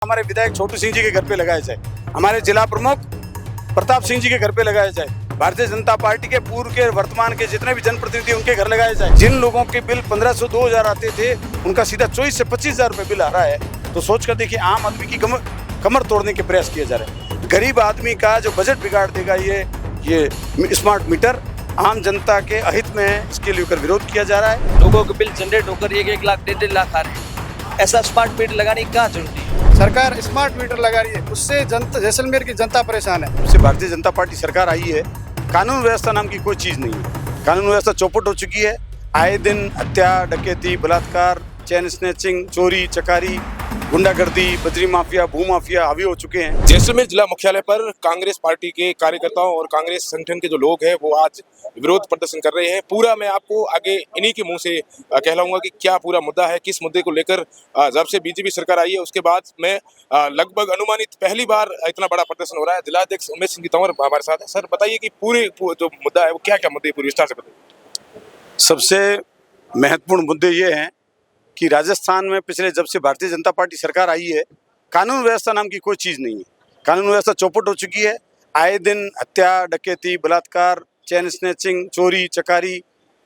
हमारे विधायक छोटू सिंह जी के घर पे लगाया जाए, हमारे जिला प्रमुख प्रताप सिंह जी के घर पे लगाया जाए, भारतीय जनता पार्टी के पूर्व के वर्तमान के जितने भी जनप्रतिनिधि उनके घर लगाया जाए। जिन लोगों के बिल 1500 2000 आते थे उनका सीधा 24 से 25,000 रुपए बिल आ रहा है। तो सोच कर देखिए, आम आदमी की कमर तोड़ने के प्रयास किए जा रहे हैं। गरीब आदमी का जो बजट बिगाड़ देगा ये स्मार्ट मीटर आम जनता के अहित में है, इसके लिए विरोध किया जा रहा है। लोगों के बिल जनरेट होकर 1-1 लाख 1.5 लाख आ रहे हैं। ऐसा स्मार्ट मीटर लगाने की क्या जरूरत है? सरकार स्मार्ट मीटर लगा रही है, उससे जैसलमेर की जनता परेशान है। उससे भारतीय जनता पार्टी सरकार आई है, कानून व्यवस्था नाम की कोई चीज नहीं है। कानून व्यवस्था चौपट हो चुकी है। आए दिन हत्या, डकैती, बलात्कार, चैन स्नैचिंग, चोरी चकारी, गुंडागर्दी, बजरी माफिया, भू माफिया हावी हो चुके हैं। जैसलमेर जिला मुख्यालय पर कांग्रेस पार्टी के कार्यकर्ताओं और कांग्रेस संगठन के जो लोग हैं वो आज विरोध प्रदर्शन कर रहे हैं। पूरा मैं आपको आगे इन्हीं के मुंह से कहलाऊंगा कि क्या पूरा मुद्दा है, किस मुद्दे को लेकर जब से बीजेपी सरकार आई है उसके बाद में लगभग अनुमानित पहली बार इतना बड़ा प्रदर्शन हो रहा है। जिलाध्यक्ष उमेश सिंह तंवर हमारे साथ है। सर बताइए कि पूरे जो मुद्दा है वो क्या क्या मुद्दे पूरी विस्तार से बताइए। सबसे महत्वपूर्ण मुद्दे ये हैं कि राजस्थान में पिछले जब से भारतीय जनता पार्टी सरकार आई है, कानून व्यवस्था नाम की कोई चीज़ नहीं है। कानून व्यवस्था चौपट हो चुकी है। आए दिन हत्या, डकैती, बलात्कार, चैन स्नैचिंग, चोरी चकारी,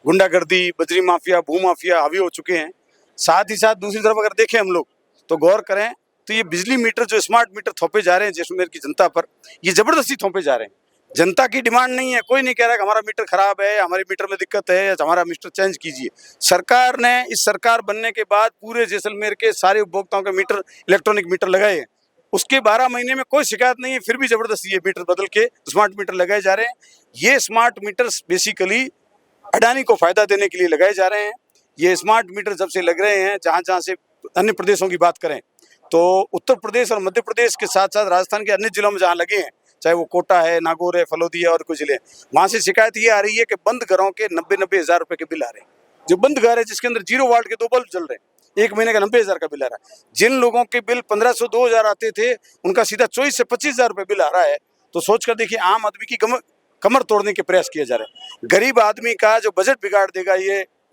गुंडागर्दी, बजरी माफिया, भू माफिया हावी हो चुके हैं। साथ ही साथ दूसरी तरफ अगर देखें हम लोग तो गौर करें तो ये बिजली मीटर जो स्मार्ट मीटर थोपे जा रहे हैं जैसलमेर की जनता पर, ये जबरदस्ती थोपे जा रहे हैं। जनता की डिमांड नहीं है, कोई नहीं कह रहा कि हमारा मीटर खराब है, हमारे मीटर में दिक्कत है या हमारा मीटर चेंज कीजिए। सरकार ने इस सरकार बनने के बाद पूरे जैसलमेर के सारे उपभोक्ताओं के मीटर इलेक्ट्रॉनिक मीटर लगाए हैं। उसके 12 महीने में कोई शिकायत नहीं है, फिर भी जबरदस्ती ये मीटर बदल के स्मार्ट मीटर लगाए जा रहे हैं। ये स्मार्ट मीटर बेसिकली अडानी को फायदा देने के लिए लगाए जा रहे हैं। ये स्मार्ट मीटर जब से लग रहे हैं, जहाँ से अन्य प्रदेशों की बात करें तो उत्तर प्रदेश और मध्य प्रदेश के साथ साथ राजस्थान के अन्य जिलों में जहाँ लगे हैं, चाहे वो कोटा है, नागौर है, फलोदी है और कुछ जिले, वहाँ से शिकायत ये आ रही है कि बंद घरों के 90-90 हज़ार रुपए के बिल आ रहे हैं। जो बंद घर है जिसके अंदर 0 वाट के 2 बल्ब जल रहे हैं, 1 महीने का 90,000 का बिल आ रहा है। जिन लोगों के बिल 1500 2000 आते थे उनका सीधा 24 से 25,000 रुपए बिल आ रहा है। तो सोच कर देखिए, आम आदमी की कमर तोड़ने के प्रयास किए जा रहे हैं। गरीब आदमी का जो बजट बिगाड़ देगा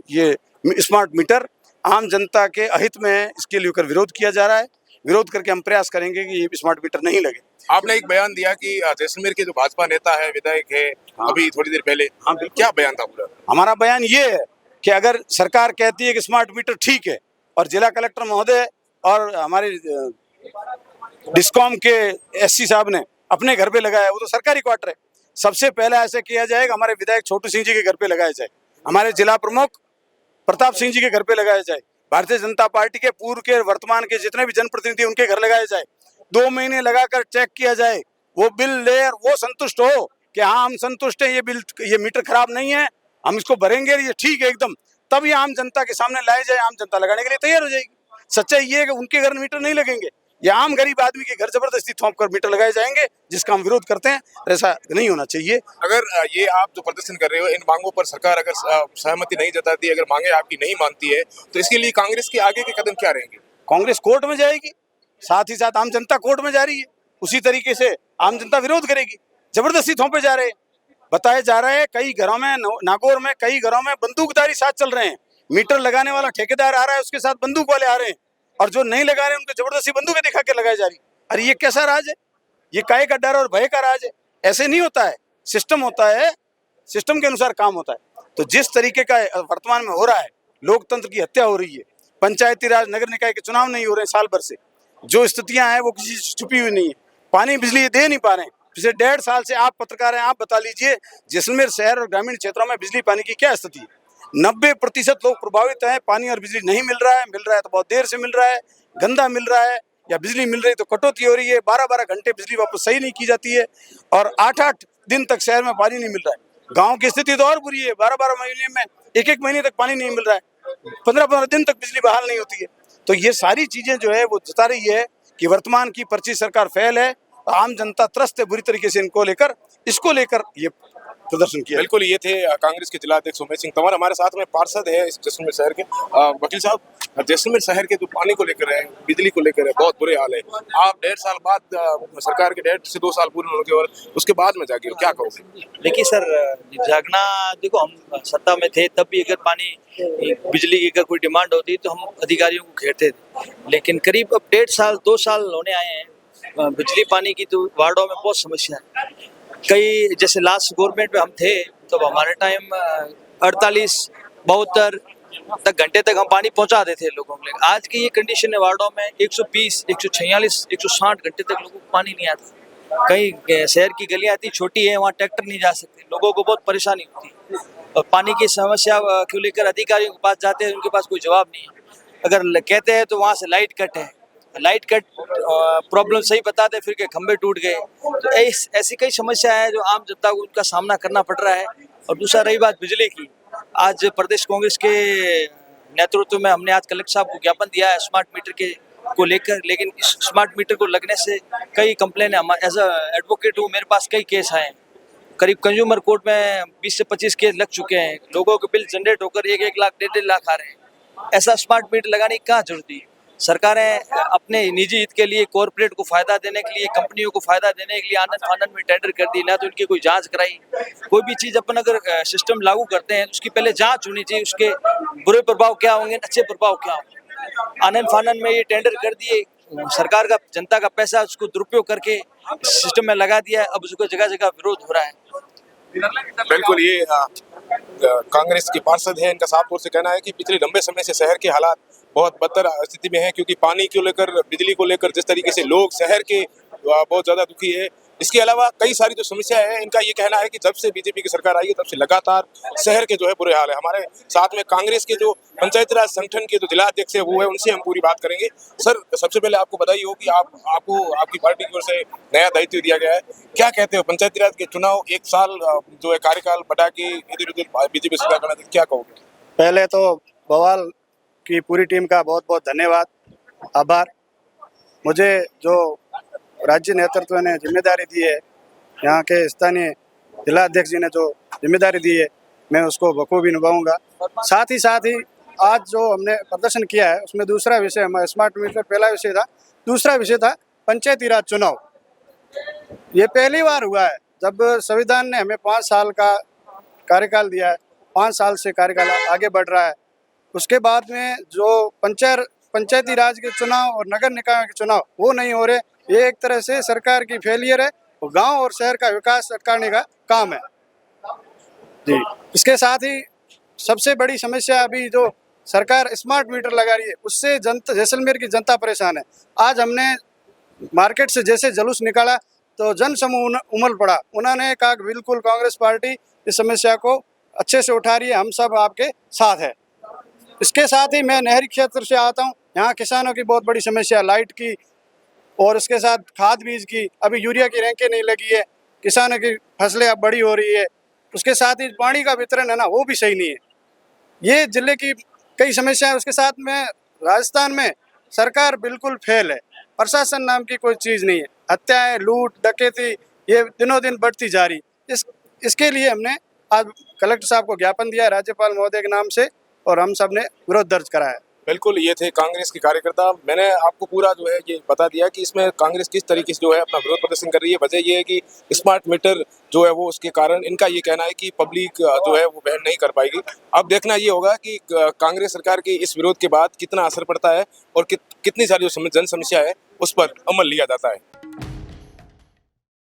ये स्मार्ट मीटर आम जनता के अहित में है, इसके लिए विरोध किया जा रहा है। विरोध करके हम प्रयास करेंगे कि ये स्मार्ट मीटर नहीं लगे। आपने एक बयान दिया कि जैसलमेर के जो भाजपा नेता है, विधायक है, अभी थोड़ी देर पहले, हाँ, बिल्कुल। क्या बयान था पूरा? हमारा बयान ये है कि अगर सरकार कहती है कि स्मार्ट मीटर ठीक है और जिला कलेक्टर महोदय और हमारे डिस्कॉम के एससी साहब ने अपने घर पे लगाया, वो तो सरकारी क्वार्टर है। सबसे पहला ऐसा किया जाएगा, हमारे विधायक छोटू सिंह जी के घर पे लगाया जाए, हमारे जिला प्रमुख प्रताप सिंह जी के घर पे लगाया जाए, भारतीय जनता पार्टी के पूर्व के वर्तमान के जितने भी जनप्रतिनिधि उनके घर लगाया जाए। 2 महीने लगाकर चेक किया जाए, वो बिल ले और वो संतुष्ट हो कि हाँ हम संतुष्ट हैं, ये मीटर खराब नहीं है, हम इसको भरेंगे, ये ठीक है एकदम, तब ये आम जनता के सामने लाए जाए। आम जनता लगाने के लिए तैयार हो जाएगी। सच्चाई ये है कि उनके घर मीटर नहीं लगेंगे, ये आम गरीब आदमी के घर जबरदस्ती थोप कर मीटर लगाए जाएंगे, जिसका हम विरोध करते हैं। ऐसा नहीं होना चाहिए। अगर ये आप जो प्रदर्शन कर रहे हो, इन मांगों पर सरकार अगर सहमति नहीं जताती, अगर मांगे आपकी नहीं मानती है, तो इसके लिए कांग्रेस के आगे के कदम क्या रहेंगे? कांग्रेस कोर्ट में जाएगी, साथ ही साथ आम जनता कोर्ट में जा रही है, उसी तरीके से आम जनता विरोध करेगी। जबरदस्ती थोपे जा रहे हैं, बताए जा रहे हैं कई घरों में, नागौर में कई घरों में बंदूकधारी साथ चल रहे हैं। मीटर लगाने वाला ठेकेदार आ रहा है, उसके साथ बंदूक वाले आ रहे हैं, और जो नहीं लगा रहे हैं उनको जबरदस्ती बंदूकें दिखा के लगाई जा रही। अरे ये कैसा राज है? ये काहे का डर और भय का राज है? ऐसे नहीं होता है। सिस्टम होता है, सिस्टम के अनुसार काम होता है। तो जिस तरीके का वर्तमान में हो रहा है, लोकतंत्र की हत्या हो रही है, पंचायती राज नगर निकाय के चुनाव नहीं हो रहे हैं साल भर से, जो स्थितियां हैं वो किसी से छुपी हुई नहीं है। पानी बिजली दे नहीं पा रहे हैं। पिछले 1.5 साल से आप पत्रकार हैं, आप बता लीजिए जैसलमेर शहर और ग्रामीण क्षेत्रों में बिजली पानी की क्या स्थिति है। 90% लोग प्रभावित हैं। पानी और बिजली नहीं मिल रहा है तो बहुत देर से मिल रहा है, गंदा मिल रहा है, या बिजली मिल रही तो कटौती हो रही है। 12-12 घंटे बिजली वापस सही नहीं की जाती है, और 8-8 दिन तक शहर में पानी नहीं मिल रहा है। गाँव की स्थिति तो और बुरी है, 12-12 महीने में 1-1 महीने तक पानी नहीं मिल रहा है, 15-15 दिन तक बिजली बहाल नहीं होती है। तो ये सारी चीजें जो है वो जता रही है कि वर्तमान की पर्ची सरकार फेल है। आम जनता त्रस्त है बुरी तरीके से इसको लेकर ये प्रदर्शन किया। बिल्कुल, ये थे कांग्रेस के जिला अध्यक्ष उमेश सिंह तंवर। हमारे साथ में पार्षद है इस जैसलमेर शहर के वकील साहब। जैसलमेर शहर के जो पानी को लेकर है, बिजली को लेकर है, बहुत बुरे हाल है। आप 1.5 साल बाद सरकार के 1.5 से 2 साल पूरे होने के और उसके बाद में जाके क्या कहोगे? देखिए सर, जागना, देखो हम सत्ता में थे तब भी अगर पानी बिजली की अगर कोई डिमांड होती तो हम अधिकारियों को घेरते थे, लेकिन करीब अब 1.5 साल 2 साल होने आए हैं। बिजली पानी की तो वार्डों में बहुत समस्या है। कई जैसे लास्ट गवर्नमेंट में हम थे तो हमारे टाइम 48 72 तक घंटे तक हम पानी पहुंचा देते थे लोगों को। आज की ये कंडीशन है वार्डों में 120 146 160 घंटे तक लोगों को पानी नहीं आता। कई शहर की गलियां इतनी छोटी है, वहाँ ट्रैक्टर नहीं जा सकते, लोगों को बहुत परेशानी होती है। और पानी की समस्या को लेकर अधिकारियों के पास जाते हैं, उनके पास कोई जवाब नहीं है। अगर कहते हैं तो वहाँ से लाइट कट है, लाइट कट प्रॉब्लम सही बताते फिर के खंबे टूट गए। तो ऐसी कई समस्या है जो आम जनता को उनका सामना करना पड़ रहा है। और दूसरा रही बात बिजली की, आज प्रदेश कांग्रेस के नेतृत्व में हमने आज कलेक्टर साहब को ज्ञापन दिया है स्मार्ट मीटर के को लेकर, लेकिन इस स्मार्ट मीटर को लगने से कई कंप्लेन है। एज एडवोकेट हूँ, मेरे पास कई केस आए हैं। करीब कंज्यूमर कोर्ट में 20 से 25 केस लग चुके हैं। लोगों के बिल जनरेट होकर 1-1 लाख 1.5 लाख आ रहे हैं। ऐसा स्मार्ट मीटर लगाने की कहाँ जरूरत है? सरकारें अपने निजी हित के लिए, कॉरपोरेट को फायदा देने के लिए, कंपनियों को फायदा देने के लिए आनंद फानंद में टेंडर कर दी, ना तो उनकी कोई जांच कराई। कोई भी चीज अपन अगर सिस्टम लागू करते हैं उसकी पहले जांच होनी चाहिए, उसके बुरे प्रभाव क्या होंगे, अच्छे प्रभाव क्या होंगे। आनंद फानंद में ये टेंडर कर दिए, सरकार का, जनता का पैसा उसको दुरुपयोग करके सिस्टम में लगा दिया है। अब उसको जगह जगह विरोध हो रहा है। बिल्कुल, ये कांग्रेस के पार्षद हैं। इनका साफ तौर से कहना है कि पिछले लंबे समय से शहर के हालात बहुत बदतर स्थिति में है, क्योंकि पानी को लेकर, बिजली को लेकर जिस तरीके से लोग शहर के बहुत ज्यादा दुखी है। इसके अलावा कई सारी जो समस्या है, इनका ये कहना है कि जब से बीजेपी की सरकार आई है तब से लगातार शहर के जो है बुरे हाल है। हमारे साथ में कांग्रेस के जो पंचायती राज संगठन के जो जिला अध्यक्ष है वो है, उनसे हम पूरी बात करेंगे। सर, सबसे पहले आपको बधाई हो कि आपको आपकी पार्टी की ओर से नया दायित्व दिया गया है। क्या कहते हो, पंचायती राज के चुनाव 1 साल जो है कार्यकाल बढ़ा के इधर उधर बीजेपी सरकार करना, क्या कहोगे? पहले तो बवाल की पूरी टीम का बहुत बहुत धन्यवाद, आभार। मुझे जो राज्य नेतृत्व ने जिम्मेदारी दी है, यहाँ के स्थानीय जिला अध्यक्ष जी ने जो जिम्मेदारी दी है, मैं उसको बखूबी निभाऊंगा। साथ ही आज जो हमने प्रदर्शन किया है उसमें दूसरा विषय हमारा स्मार्ट मीटर पहला विषय था, दूसरा विषय था पंचायती राज चुनाव। ये पहली बार हुआ है जब संविधान ने हमें 5 साल का कार्यकाल दिया है, 5 साल से कार्यकाल आगे बढ़ रहा है। उसके बाद में जो पंचायती राज के चुनाव और नगर निकाय के चुनाव वो नहीं हो रहे, ये एक तरह से सरकार की फेलियर है और गांव और शहर का विकास करने का काम है जी। इसके साथ ही सबसे बड़ी समस्या अभी जो सरकार स्मार्ट मीटर लगा रही है उससे जनता, जैसलमेर की जनता परेशान है। आज हमने मार्केट से जैसे जुलूस निकाला तो जन समूह उमड़ पड़ा। उन्होंने कहा कि बिल्कुल कांग्रेस पार्टी इस समस्या को अच्छे से उठा रही है, हम सब आपके साथ है। इसके साथ ही मैं नहरी क्षेत्र से आता हूँ, यहाँ किसानों की बहुत बड़ी समस्या लाइट की और उसके साथ खाद बीज की, अभी यूरिया की रैंकें नहीं लगी है, किसानों की फसलें अब बड़ी हो रही है। उसके साथ ही पानी का वितरण है ना, वो भी सही नहीं है। ये जिले की कई समस्या है। उसके साथ में राजस्थान में सरकार बिल्कुल फेल है, प्रशासन नाम की कोई चीज़ नहीं है। हत्याएं, लूट, डकैती ये दिनों दिन बढ़ती जा रही। इसके लिए हमने आज कलेक्टर साहब को ज्ञापन दिया है राज्यपाल महोदय के नाम से, और हम सब ने विरोध दर्ज कराया है। बिल्कुल, ये थे कांग्रेस के कार्यकर्ता। मैंने आपको पूरा जो है ये बता दिया कि इसमें कांग्रेस किस तरीके से जो है अपना विरोध प्रदर्शन कर रही है। वजह ये है कि स्मार्ट मीटर जो है वो उसके कारण इनका ये कहना है कि पब्लिक जो है वो वहन नहीं कर पाएगी। अब देखना ये होगा कि कांग्रेस सरकार के इस विरोध के बाद कितना असर पड़ता है और कितनी सारी जो जन समस्या है उस पर अमल लिया जाता है।